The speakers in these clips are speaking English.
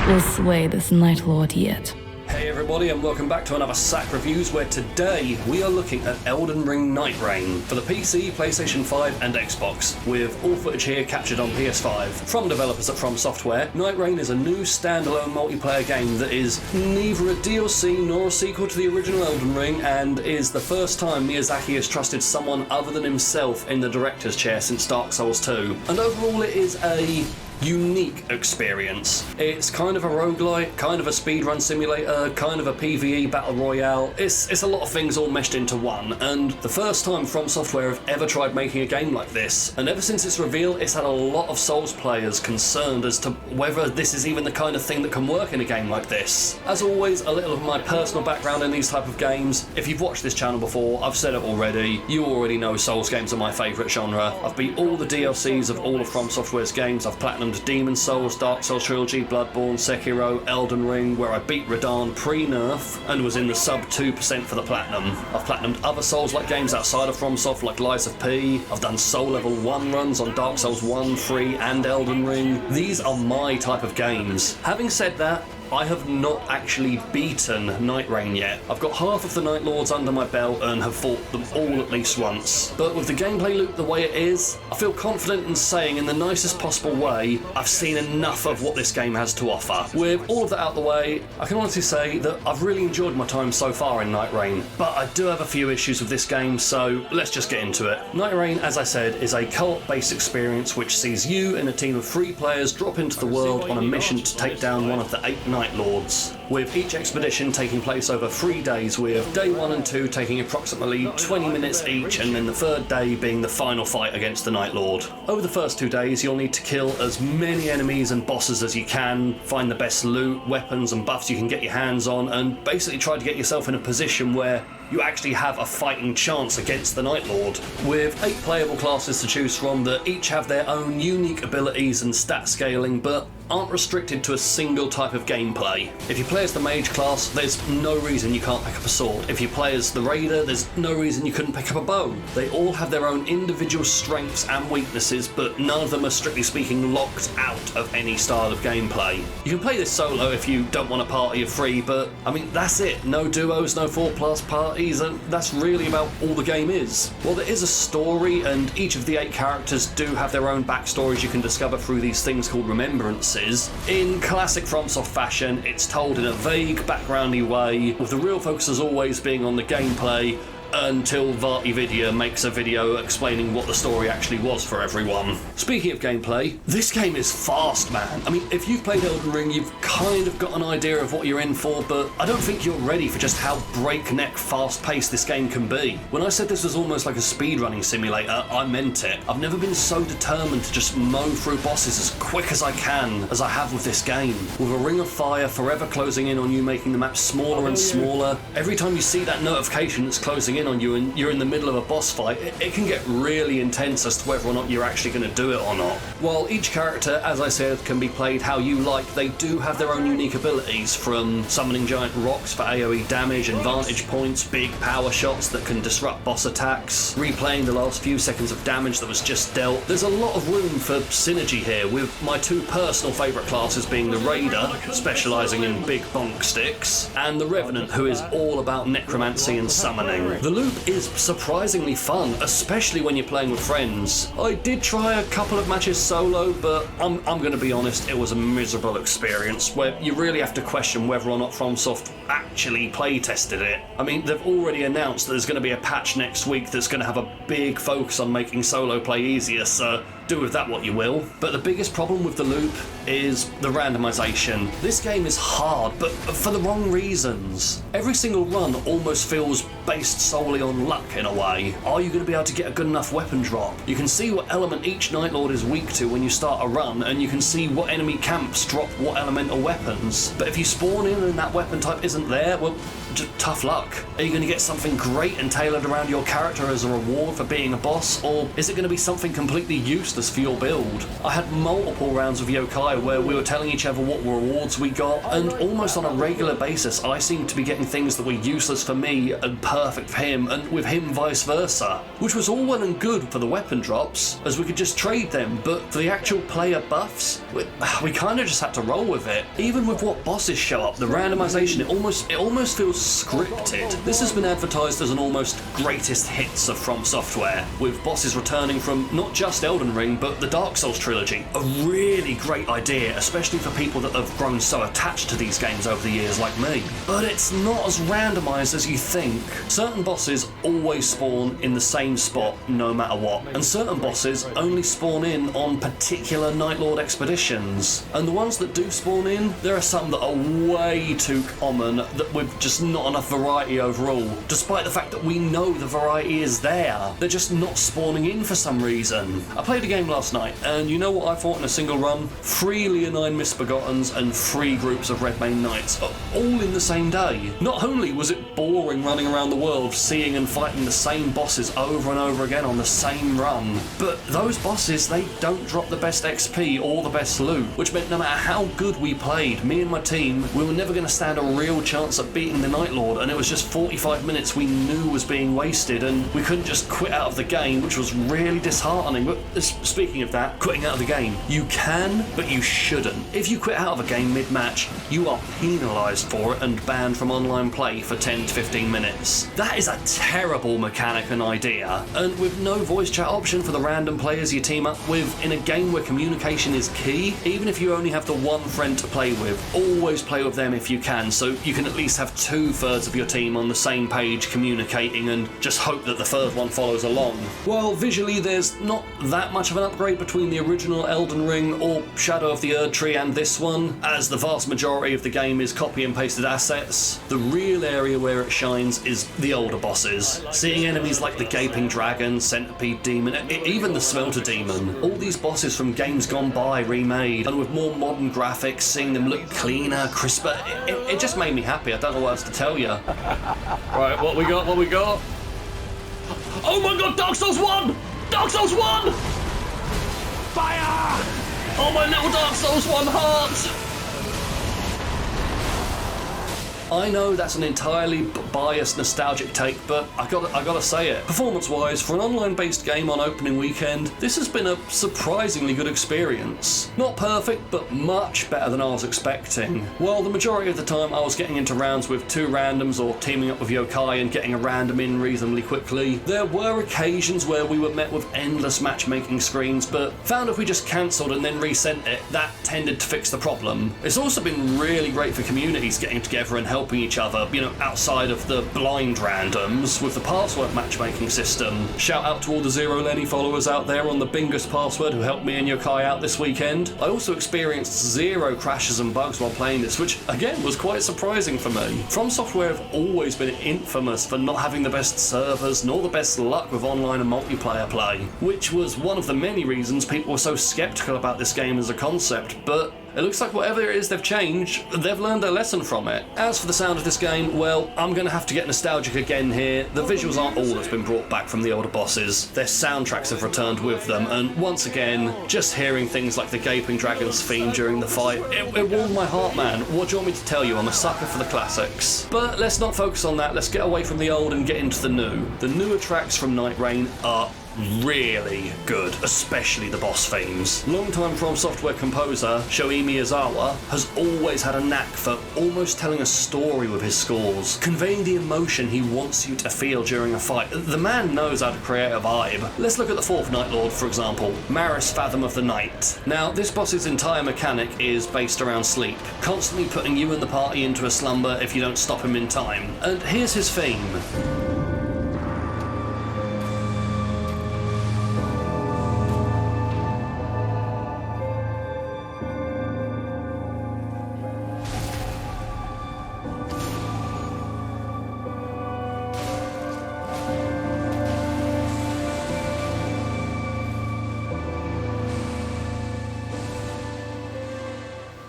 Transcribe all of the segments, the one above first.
will sway this Night Lord yet. Hey everybody, and welcome back to another SAC Reviews, where today we are looking at Elden Ring Nightreign for the PC, PlayStation 5 and Xbox, with all footage here captured on PS5. From developers at FromSoftware, Nightreign is a new standalone multiplayer game that is neither a DLC nor a sequel to the original Elden Ring, and is the first time Miyazaki has trusted someone other than himself in the director's chair since Dark Souls 2. And overall it is a unique experience. It's kind of a roguelike, kind of a speedrun simulator, kind of a PvE battle royale. It's a lot of things all meshed into one, and the first time FromSoftware have ever tried making a game like this. And ever since its reveal, it's had a lot of Souls players concerned as to whether this is even the kind of thing that can work in a game like this. As always, a little of my personal background in these type of games. If you've watched this channel before, I've said it already, you already know Souls games are my favourite genre. I've beat all the DLCs of all of FromSoftware's games. I've platinumed Demon Souls, Dark Souls Trilogy, Bloodborne, Sekiro, Elden Ring, where I beat Radahn pre-nerf and was in the sub 2% for the platinum. I've platinumed other Souls-like games outside of FromSoft, like Lies of P. I've done Soul Level 1 runs on Dark Souls 1, 3 and Elden Ring. These are my type of games. Having said that, I have not actually beaten Nightreign yet. I've got half of the Night Lords under my belt and have fought them all at least once. But with the gameplay loop the way it is, I feel confident in saying in the nicest possible way, I've seen enough of what this game has to offer. With all of that out the way, I can honestly say that I've really enjoyed my time so far in Nightreign. But I do have a few issues with this game, so let's just get into it. Nightreign, as I said, is a co-op-based experience which sees you and a team of 3 players drop into the world on a mission to take down one of the 8 Night Lords, with each expedition taking place over 3 days, with day 1 and 2 taking approximately 20 minutes each, and then the third day being the final fight against the Night Lord. Over the first 2 days you'll need to kill as many enemies and bosses as you can, find the best loot, weapons and buffs you can get your hands on, and basically try to get yourself in a position where you actually have a fighting chance against the Night Lord. With 8 playable classes to choose from that each have their own unique abilities and stat scaling, but aren't restricted to a single type of gameplay. If you play as the mage class, there's no reason you can't pick up a sword. If you play as the raider, there's no reason you couldn't pick up a bow. They all have their own individual strengths and weaknesses, but none of them are strictly speaking locked out of any style of gameplay. You can play this solo if you don't want a party of 3, but I mean that's it. No duos, no 4+ parties, and that's really about all the game is. Well, there is a story, and each of the 8 characters do have their own backstories you can discover through these things called remembrances. In classic FromSoft fashion, it's told in a vague, backgroundy way, with the real focus as always being on the gameplay, until VartyVidya makes a video explaining what the story actually was for everyone. Speaking of gameplay, this game is fast, man. I mean, if you've played Elden Ring, you've kind of got an idea of what you're in for, but I don't think you're ready for just how breakneck fast-paced this game can be. When I said this was almost like a speedrunning simulator, I meant it. I've never been so determined to just mow through bosses as quick as I can as I have with this game. With a ring of fire forever closing in on you, making the map smaller and smaller, every time you see that notification that's closing in on you and you're in the middle of a boss fight, it can get really intense as to whether or not you're actually going to do it or not. While each character, as I said, can be played how you like, they do have their own unique abilities, from summoning giant rocks for AoE damage and vantage points, big power shots that can disrupt boss attacks, replaying the last few seconds of damage that was just dealt. There's a lot of room for synergy here, with my 2 personal favourite classes being the Raider, specialising in big bonk sticks, and the Revenant, who is all about necromancy and summoning. The loop is surprisingly fun, especially when you're playing with friends. I did try a couple of matches solo, but I'm going to be honest, it was a miserable experience where you really have to question whether or not FromSoft actually play tested it. I mean, they've already announced that there's going to be a patch next week that's going to have a big focus on making solo play easier, so do with that what you will. But the biggest problem with the loop is the randomization. This game is hard, but for the wrong reasons. Every single run almost feels based solely on luck in a way. Are you going to be able to get a good enough weapon drop? You can see what element each Night Lord is weak to when you start a run, and you can see what enemy camps drop what elemental weapons. But if you spawn in and that weapon type isn't there, well, just tough luck. Are you going to get something great and tailored around your character as a reward for being a boss, or is it going to be something completely useless for your build? I had multiple rounds of Yokai where we were telling each other what rewards we got, and almost on a regular basis I seemed to be getting things that were useless for me and perfect for him, and with him vice versa. Which was all well and good for the weapon drops, as we could just trade them, but for the actual player buffs, we kind of just had to roll with it. Even with what bosses show up, the randomization, it almost feels scripted. This has been advertised as an almost greatest hits of FromSoftware, with bosses returning from not just Elden Ring, but the Dark Souls trilogy. A really great idea, especially for people that have grown so attached to these games over the years like me. But it's not as randomized as you think. Certain bosses always spawn in the same spot no matter what, and certain bosses only spawn in on particular Night Lord expeditions. And the ones that do spawn in, there are some that are way too common, that with just not enough variety overall, despite the fact that we know the variety is there. They're just not spawning in for some reason. I played a game last night, and you know what I fought in a single run? 3 Leonine Misbegottens and 3 groups of Red Mane Knights, all in the same day. Not only was it boring running around the world seeing and fighting the same bosses over and over again on the same run, but those bosses, they don't drop the best XP or the best loot, which meant no matter how good we played, me and my team, we were never going to stand a real chance at beating the Night Lord, and it was just 45 minutes we knew was being wasted, and we couldn't just quit out of the game, which was really disheartening. But speaking of that, quitting out of the game, you can, but you shouldn't. If you quit out of a game mid-match, you are penalised for it and banned from online play for 10 to 15 minutes. That is a terrible mechanic and idea, and with no voice chat option for the random players you team up with in a game where communication is key, even if you only have the one friend to play with, always play with them if you can, so you can at least have 2/3 of your team on the same page communicating and just hope that the third one follows along. While visually there's not that much of an upgrade between the original Elden Ring or Shadow of the Erdtree and this one, as the vast majority of the game is copy and pasted assets, the real area where it shines is the older bosses. Seeing enemies like the Gaping Dragon, Centipede Demon, even the Smelter Demon, all these bosses from games gone by remade, and with more modern graphics, seeing them look cleaner, crisper, it just made me happy. I don't know what else to tell you. Right, what we got? Oh my god, Dark Souls 1! Dark Souls 1! Fire! Oh, my little Dark Souls 1 heart! I know that's an entirely biased, nostalgic take, but I gotta say it. Performance-wise, for an online-based game on opening weekend, this has been a surprisingly good experience. Not perfect, but much better than I was expecting. While the majority of the time I was getting into rounds with 2 randoms or teaming up with yokai and getting a random in reasonably quickly, there were occasions where we were met with endless matchmaking screens, but found if we just cancelled and then resent it, that tended to fix the problem. It's also been really great for communities getting together and helping each other, outside of the blind randoms with the password matchmaking system. Shout out to all the Zero Lenny followers out there on the Bingus password who helped me and yokai out this weekend. I also experienced 0 crashes and bugs while playing this, which again was quite surprising for me. FromSoftware have always been infamous for not having the best servers nor the best luck with online and multiplayer play, which was one of the many reasons people were so skeptical about this game as a concept, but it looks like whatever it is they've changed, they've learned their lesson from it. As for the sound of this game, well, I'm going to have to get nostalgic again here. The visuals aren't all that's been brought back from the older bosses. Their soundtracks have returned with them, and once again, just hearing things like the Gaping Dragon's theme during the fight, it warmed my heart, man. What do you want me to tell you? I'm a sucker for the classics. But let's not focus on that. Let's get away from the old and get into the new. The newer tracks from Nightreign are really good, especially the boss themes. Longtime FromSoftware composer Shoei Miyazawa has always had a knack for almost telling a story with his scores, conveying the emotion he wants you to feel during a fight. The man knows how to create a vibe. Let's look at the 4th Night Lord, for example, Maris Fathom of the Night. Now, this boss's entire mechanic is based around sleep, constantly putting you and the party into a slumber if you don't stop him in time. And here's his theme.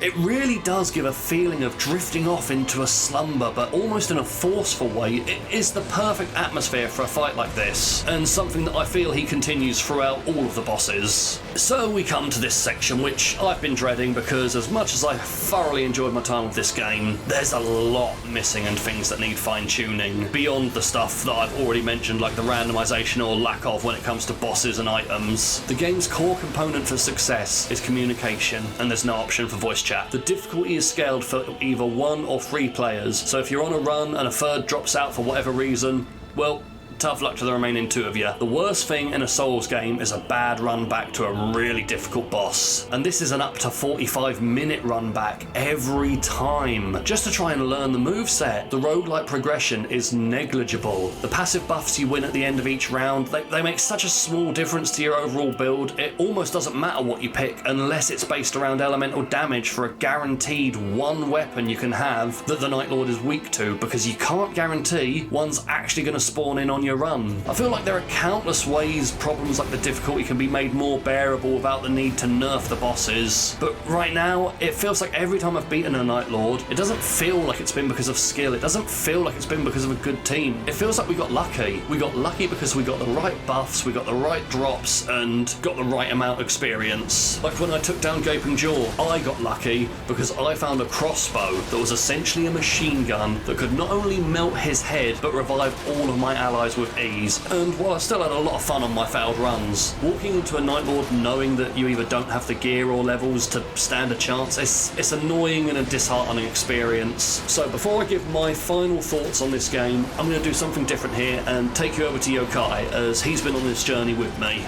It really does give a feeling of drifting off into a slumber, but almost in a forceful way. It is the perfect atmosphere for a fight like this, and something that I feel he continues throughout all of the bosses. So we come to this section, which I've been dreading because as much as I thoroughly enjoyed my time with this game, there's a lot missing and things that need fine-tuning, beyond the stuff that I've already mentioned, like the randomization or lack of when it comes to bosses and items. The game's core component for success is communication, and there's no option for voice chat. The difficulty is scaled for either 1 or 3 players, so if you're on a run and a third drops out for whatever reason, well, tough luck to the remaining 2 of you. The worst thing in a Souls game is a bad run back to a really difficult boss, and this is an up to 45-minute run back every time, just to try and learn the moveset. The roguelike progression is negligible. The passive buffs you win at the end of each round, they make such a small difference to your overall build, it almost doesn't matter what you pick unless it's based around elemental damage for a guaranteed 1 weapon you can have that the Night Lord is weak to, because you can't guarantee one's actually going to spawn in on your run. I feel like there are countless ways problems like the difficulty can be made more bearable without the need to nerf the bosses, but right now it feels like every time I've beaten a Night Lord, it doesn't feel like it's been because of skill, it doesn't feel like it's been because of a good team. It feels like we got lucky. We got lucky because we got the right buffs, we got the right drops, and got the right amount of experience. Like when I took down Gaping Jaw, I got lucky because I found a crossbow that was essentially a machine gun that could not only melt his head but revive all of my allies with ease, and while I still had a lot of fun on my failed runs, walking into a Night Lord knowing that you either don't have the gear or levels to stand a chance, it's annoying and a disheartening experience. So before I give my final thoughts on this game, I'm going to do something different here and take you over to Yokai, as he's been on this journey with me.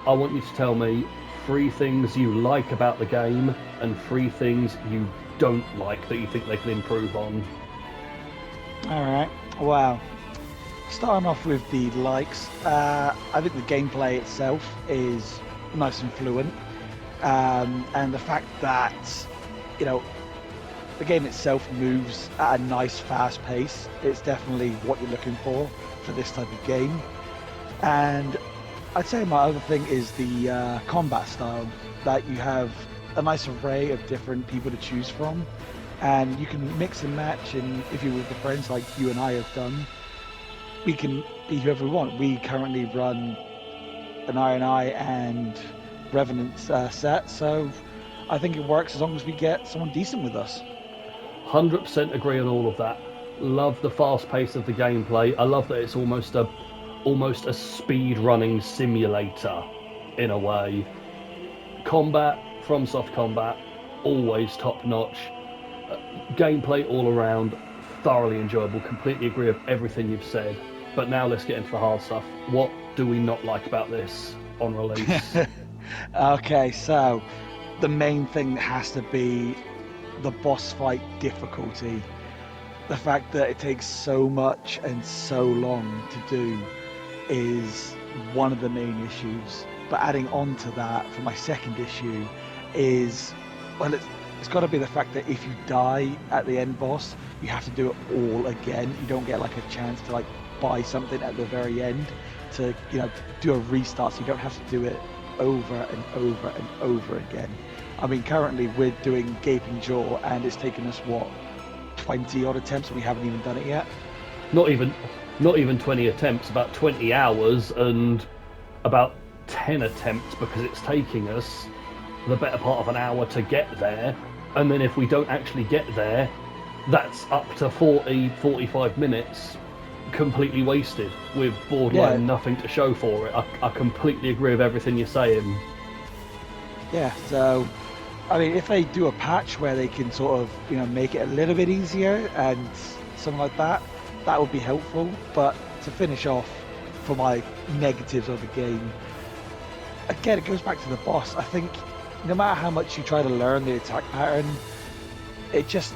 I want you to tell me 3 things you like about the game and 3 things you don't like that you think they can improve on. Alright, wow. Starting off with the likes, I think the gameplay itself is nice and fluent, and the fact that, you know, the game itself moves at a nice fast pace, it's definitely what you're looking for this type of game. And I'd say my other thing is the combat style, that you have a nice array of different people to choose from, and you can mix and match, and if you're with the friends like you and I have done, we can be whoever we want. We currently run an Iron Eye and Revenant set, so I think it works as long as we get someone decent with us. 100% agree on all of that. Love the fast pace of the gameplay. I love that it's almost a speed running simulator in a way. Combat, FromSoft combat, always top notch. Gameplay all around, thoroughly enjoyable. Completely agree with everything you've said. But now let's get into the hard stuff. What do we not like about this on release? Okay, so the main thing that has to be the boss fight difficulty. The fact that it takes so much and so long to do is one of the main issues. But adding on to that, for my second issue, is, well, it's got to be the fact that if you die at the end boss, you have to do it all again. You don't get like a chance to like buy something at the very end to, you know, do a restart, so you don't have to do it over and over and over again. I mean, currently we're doing Gaping Jaw, and it's taken us, what, 20 odd attempts, and we haven't even done it yet. Not even 20 attempts, about 20 hours and about 10 attempts, because it's taking us the better part of an hour to get there, and then if we don't actually get there, that's up to 45 minutes completely wasted with borderline nothing to show for it. I completely agree with everything you're saying. Yeah, so I mean, if they do a patch where they can sort of, you know, make it a little bit easier and something like that, that would be helpful. But to finish off, for my negatives of the game, again, it goes back to the boss. I think no matter how much you try to learn the attack pattern, it just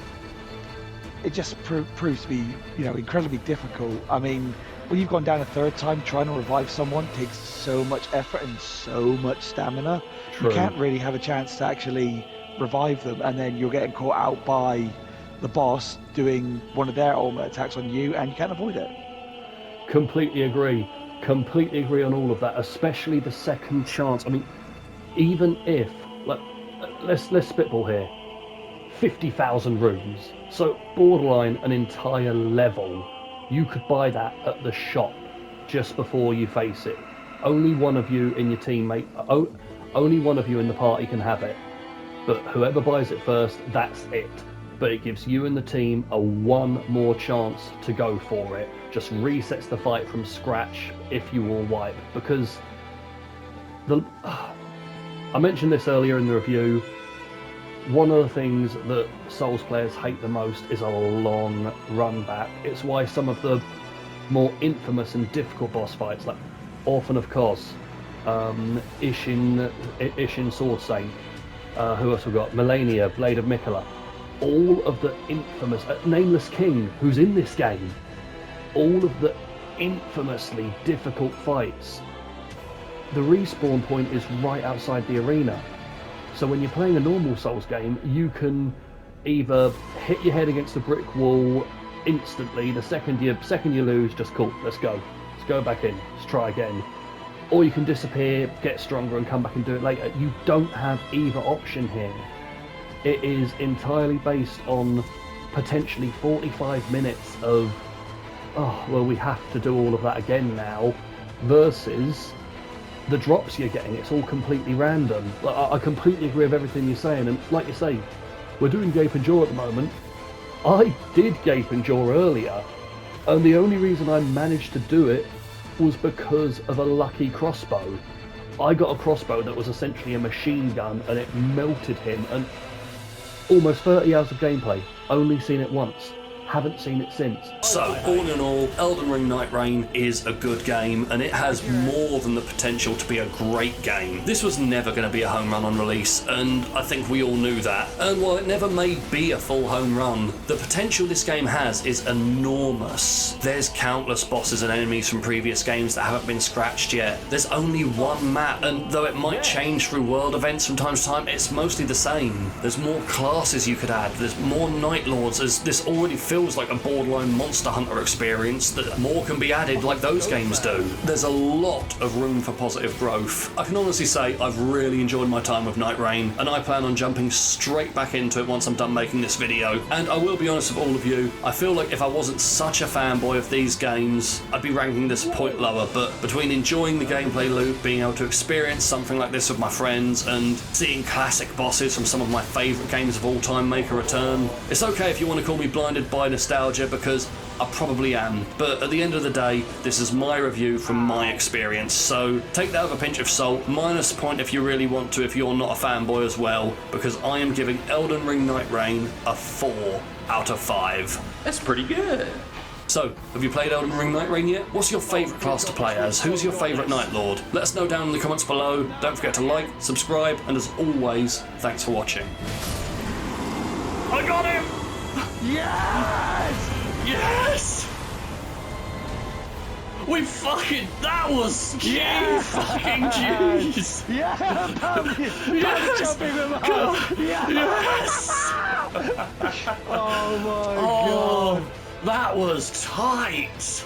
proves to be, you know, incredibly difficult. I mean, when you've gone down a third time, trying to revive someone takes so much effort and so much stamina. True. You can't really have a chance to actually revive them, and then you're getting caught out by the boss doing one of their ultimate attacks on you, and you can't avoid it. Completely agree on all of that, especially the second chance. I mean, even if, like, let's spitball here, 50,000 runes. So borderline an entire level. You could buy that at the shop just before you face it. Only one of you in your teammate, only one of you in the party can have it. But whoever buys it first, that's it. But it gives you and the team a one more chance to go for it. Just resets the fight from scratch if you all wipe. Because I mentioned this earlier in the review. One of the things that Souls players hate the most is a long run back. It's why some of the more infamous and difficult boss fights, like Orphan of Kos, Ishin Sword Saint, who else we got? Melania, Blade of Mikola. All of the infamous Nameless King, who's in this game. All of the infamously difficult fights. The respawn point is right outside the arena. So when you're playing a normal Souls game, you can either hit your head against a brick wall instantly. The second you lose, just cool, let's go back in, let's try again. Or you can disappear, get stronger, and come back and do it later. You don't have either option here. It is entirely based on potentially 45 minutes of, oh, well, we have to do all of that again now, versus the drops you're getting. It's all completely random. I completely agree with everything you're saying, and like you say, we're doing Gape and Jaw at the moment. I did Gape and Jaw earlier, and the only reason I managed to do it was because of a lucky crossbow. I got a crossbow that was essentially a machine gun, and it melted him, and almost 30 hours of gameplay, only seen it once. Haven't seen it since. So, all in all, Elden Ring Nightreign is a good game, and it has more than the potential to be a great game. This was never going to be a home run on release, and I think we all knew that. And while it never may be a full home run, the potential this game has is enormous. There's countless bosses and enemies from previous games that haven't been scratched yet. There's only one map, and though it might change through world events from time to time, it's mostly the same. There's more classes you could add, there's more Night Lords, as this already feels like a borderline Monster Hunter experience, that more can be added like those games do. There's a lot of room for positive growth. I can honestly say I've really enjoyed my time with Nightreign, and I plan on jumping straight back into it once I'm done making this video. And I will be honest with all of you, I feel like if I wasn't such a fanboy of these games, I'd be ranking this a point lower, but between enjoying the gameplay loop, being able to experience something like this with my friends, and seeing classic bosses from some of my favourite games of all time make a return, it's okay if you want to call me blinded by nostalgia, because I probably am, but at the end of the day, this is my review from my experience, so take that with a pinch of salt, minus a point if you really want to if you're not a fanboy as well, because I am giving Elden Ring Nightreign a 4 out of 5. That's pretty good. So, have you played Elden Ring Nightreign yet? What's your favourite class to play as? Who's your favourite Night Lord? Let us know down in the comments below. Don't forget to like, subscribe, and as always, thanks for watching. I got him! Yes! Yes! We fucking, that was fucking jeez! Yeah, Yes! jumping them up. Yes! Oh my Oh, god! that was tight!